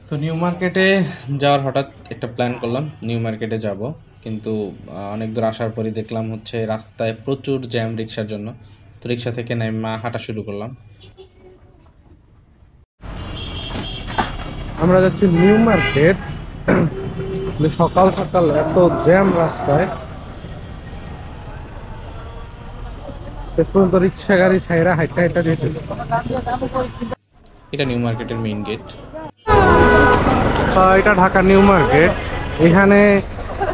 তো নিউ মার্কেটে যাওয়ার হঠাৎ একটা প্ল্যান করলাম, নিউ মার্কেটে যাব। কিন্তু অনেক দূর আসার পরই দেখলাম হচ্ছে রাস্তায় প্রচুর জ্যাম রিক্সার জন্য। তো রিক্সা থেকে নেমে হাঁটা শুরু করলাম। আমরা যাচ্ছি নিউ মার্কেট। সকাল সকাল এত জ্যাম রাস্তায়, শেষ পর্যন্ত রিক্সা গাড়ি ছাইরা হাইটা হাইটা যেতেছে। এটা নিউ মার্কেটের মেইন গেট। এটা ঢাকা নিউ মার্কেট। এখানে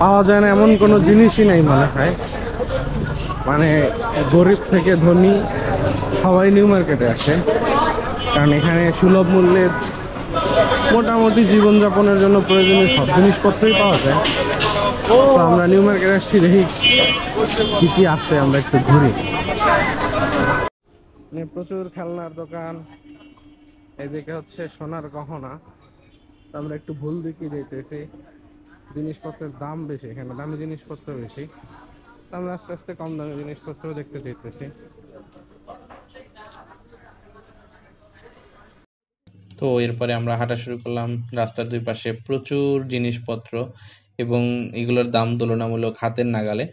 পাওয়া যায় না এমন কোনো জিনিসই নাই মনে হয়। মানে গরিব থেকে ধনী সবাই নিউ মার্কেটে আসে, কারণ এখানে সুলভ মূল্যে মোটামুটি জীবনযাপনের জন্য প্রয়োজনীয় সব জিনিসপত্রই পাওয়া যায়। তো আমরা নিউ মার্কেটে আসছি, দেখি কি কি আছে, আমরা একটু ঘুরি। প্রচুর খেলনার দোকান, এদিকে হচ্ছে সোনার গহনা। আমরা একটু ভুল দিকে যেতেছি, জিনিসপত্রের দাম বেশি, এখানে দামি জিনিসপত্র বেশি। আমরা আস্তে আস্তে কম দামি জিনিসপত্র দেখতে চাইতেছি। তো এরপরে আমরা হাঁটা শুরু করলাম। রাস্তার দুই পাশে প্রচুর জিনিসপত্র এবং এগুলোর দাম তুলনামূলক হাতের নাগালে,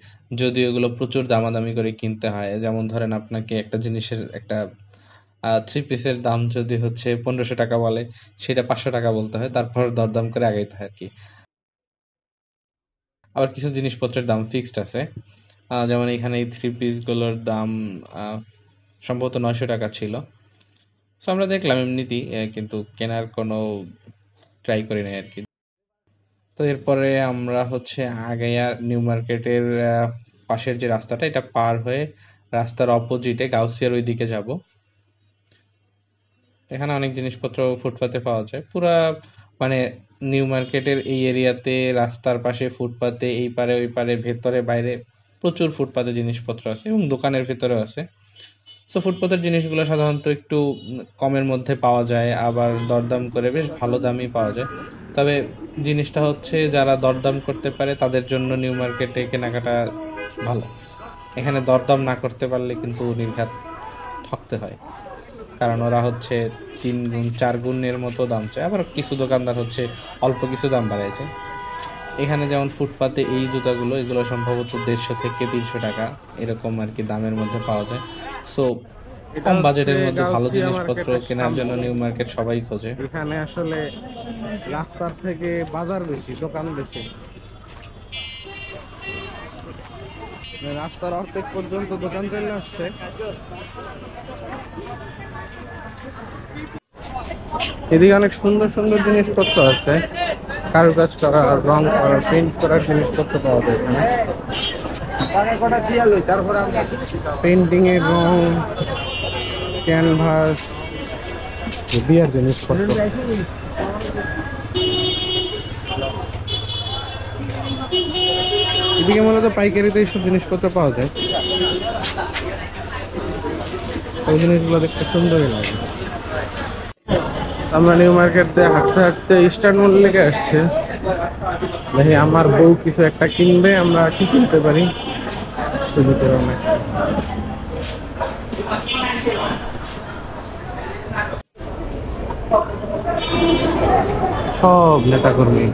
যদিও এগুলো প্রচুর দামাদামি করে কিনতে হয়। যেমন ধরেন, আপনাকে একটা জিনিসের একটা থ্রি পিসের দাম যদি হচ্ছে 1500 টাকা বলে, সেটা 500 টাকা বলতে হয়, তারপর দরদাম করে আগাইতে হয় আর কি। আবার কিছু জিনিসপত্রের দাম ফিক্সড আছে। যেমন এখানে এই থ্রি পিসগুলোর দাম সম্ভবত 900 টাকা ছিল। সো আমরা দেখলাম এমনিতেই, কিন্তু কেনার কোনো ট্রাই করি নাই আর কি। তো এরপরে আমরা হচ্ছে আগাইয়া নিউ মার্কেটের পাশের যে রাস্তাটা, এটা পার হয়ে রাস্তার অপোজিটে গাউসিয়ার ওই দিকে যাব। এখানে অনেক জিনিসপত্র ফুটপাতে পাওয়া যায়। পুরা মানে নিউ মার্কেটের এই এরিয়াতে রাস্তার পাশে ফুটপাতে এই পারে ওই পারে ভেতরে বাইরে প্রচুর ফুটপাতে জিনিসপত্র আছে এবং দোকানের ভেতরেও আছে। সো ফুটপাতের জিনিসগুলো সাধারণত একটু কমের মধ্যে পাওয়া যায়, আবার দরদাম করে বেশ ভালো দামই পাওয়া যায়। তবে জিনিসটা হচ্ছে, যারা দরদাম করতে পারে তাদের জন্য নিউ মার্কেটে কেনাকাটা ভালো। এখানে দরদাম না করতে পারলে কিন্তু নির্ঘাত ঠকতে হয়, কারণ ওরা হচ্ছে 3 গুণ 4 গুণের মতো দাম চায়। আবার কিছু দোকানদার হচ্ছে অল্প কিছু দাম বাড়াইছে। এখানে যেমন ফুটপাতে এই জুতাগুলো, এগুলো সম্ভবত 150 থেকে 300 টাকা এরকম আর কি দামের মধ্যে পাওয়া যায়। সো এটা কম হচ্ছে বাজেটের মধ্যে ভালো গাউসিয়া জিনিসপত্র মার্কেটের কেনার জন্য সামনে। নিউ মার্কেট সবাই খোঁজে। এখানে আসলে রাস্তার থেকে বাজার বেশি, দোকান বেশি। রাস্তার অর্ধেক পর্যন্ত দোকান চলে আসছে। এদিকে অনেক সুন্দর সুন্দর জিনিসপত্র আছে, কারুকাজ করা, রং করা, পেইন্ট করার জিনিসপত্র পাওয়া যায় এখানে। পেইন্টিং এর রং, ক্যানভাস, বিয়ার জিনিসপত্র। এদিকে মূলত পাইকারিতে এইসব জিনিসপত্র পাওয়া যায়। ওই জিনিসগুলো দেখতে সুন্দরই লাগে। আমরা নিউ মার্কেট দিয়ে হাঁটতে হাঁটতে ইস্টার্ন মল লেগে আসছে। দেখি আমার বউ কিছু একটা কিনবে, আমরা কি কিনতে পারি সুবিধা অনেক। সব নেতা কর্মী।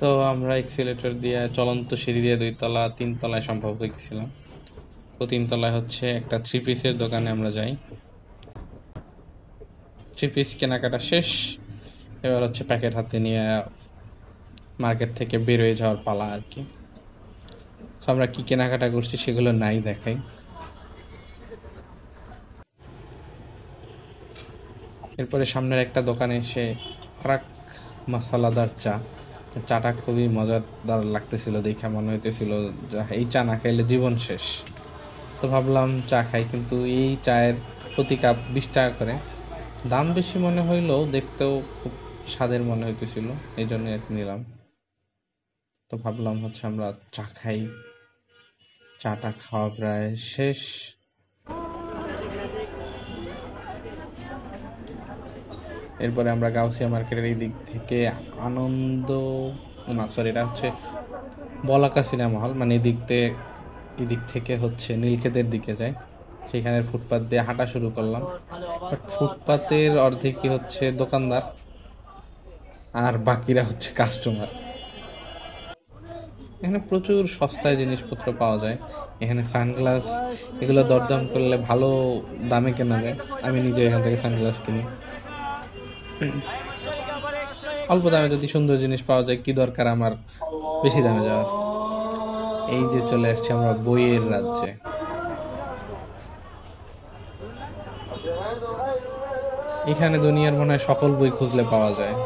তো আমরা এক্সিলেটর দিয়ে চলন্ত সিঁড়ি দিয়ে 2 তলা 3 তলায় সম্ভবত গেছিলাম। তো 3 তলায় হচ্ছে একটা থ্রি পিসের দোকানে আমরা যাই। থ্রি পিস কেনাকাটা শেষ, এবার হচ্ছে প্যাকেট হাতে নিয়ে মার্কেট থেকে বের হয়ে যাওয়ার পালা আর কি। তো আমরা কি কেনাকাটা করছি সেগুলো নাই দেখাই। এরপরে সামনের একটা দোকানে এসে ফারাক মশলাদার চাটা খুবই মজাদার লাগতেছিল, দেখে মনে হইতেছিল এই চা না খাইলে জীবন শেষ। তো ভাবলাম চা খাই, কিন্তু এই চায়ের প্রতি কাপ 20 টাকা করে। দাম বেশি মনে হইলেও দেখতেও খুব স্বাদের মনে হইতেছিল, এই জন্য আর কি নিলাম। তো ভাবলাম হচ্ছে আমরা চা খাই। চাটা খাওয়া প্রায় শেষ। এরপরে আমরা গাউসিয়া মার্কেটের এই দিক থেকে আনন্দ না সরি, এটা হচ্ছে বলাকা সিনেমা হল, মানে এদিক থেকে হচ্ছে নীলক্ষেতের দিকে যায়, সেখানে ফুটপাত দিয়ে হাঁটা শুরু করলাম। বাট ফুটপাতের অর্ধেকই হচ্ছে দোকানদার আর বাকিরা হচ্ছে কাস্টমার। এখানে প্রচুর সস্তায় জিনিসপত্র পাওয়া যায়। এখানে সানগ্লাস, এগুলো দরদাম করলে ভালো দামে কেনা যায়। আমি নিজে এখান থেকে সানগ্লাস কিনি। অল্প দামে যদি সুন্দর জিনিস পাওয়া যায়, কি দরকার আমার বেশি দামে যাওয়ার। এই যে চলে আসছে আমরা বইয়ের রাজ্যে। এখানে দুনিয়ার মনে হয় সকল বই খুঁজলে পাওয়া যায়।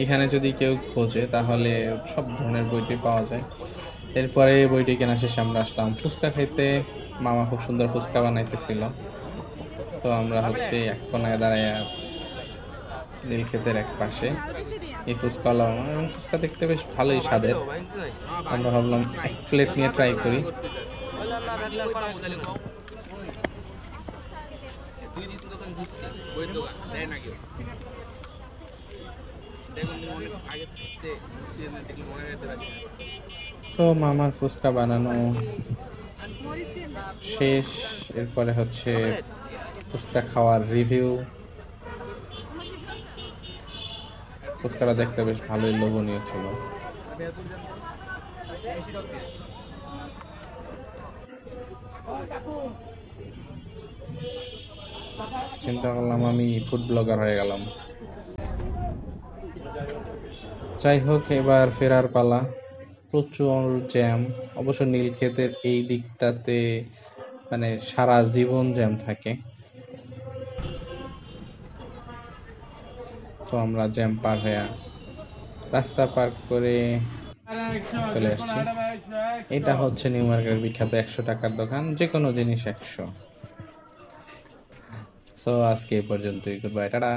এখানে যদি কেউ খোঁজে তাহলে সব ধরনের বইটি পাওয়া যায়। এরপরে বইটি কেনা শেষে আমরা আসলাম ফুচকা খাইতে। মামা খুব সুন্দর ফুচকা বানাইতেছিল, তো আমরা হচ্ছে এক কোনায় দাঁড়ায় নীলক্ষেতের এক পাশে এই ফুচকাওয়ালা মামা, এবং ফুচকা দেখতে বেশ ভালোই স্বাদের। আমরা ভাবলাম এক প্লেট নিয়ে ট্রাই করি। তো মামার ফুচকা বানানো শেষ। এরপরে হচ্ছে ফুচকা খাওয়ার রিভিউ। ফুচকাটা দেখতে বেশ ভালোই লোভনীয় ছিল। চিন্তা করলাম আমি ফুড ব্লগার হয়ে গেলাম। যাই হোক, এবার ফেরার পালা। প্রচুর জ্যাম। অবশ্য নীলক্ষেতের এই দিকটাতে মানে সারা জীবন জ্যাম থাকে। তো আমরা জ্যাম পার হয়ে রাস্তা পার করে চলে আসছি। এটা হচ্ছে নিউ মার্কেটের বিখ্যাত 100 টাকার দোকান, যে কোনো জিনিস 100। সো আজকে এই পর্যন্তই, গুড বাই, টাটা।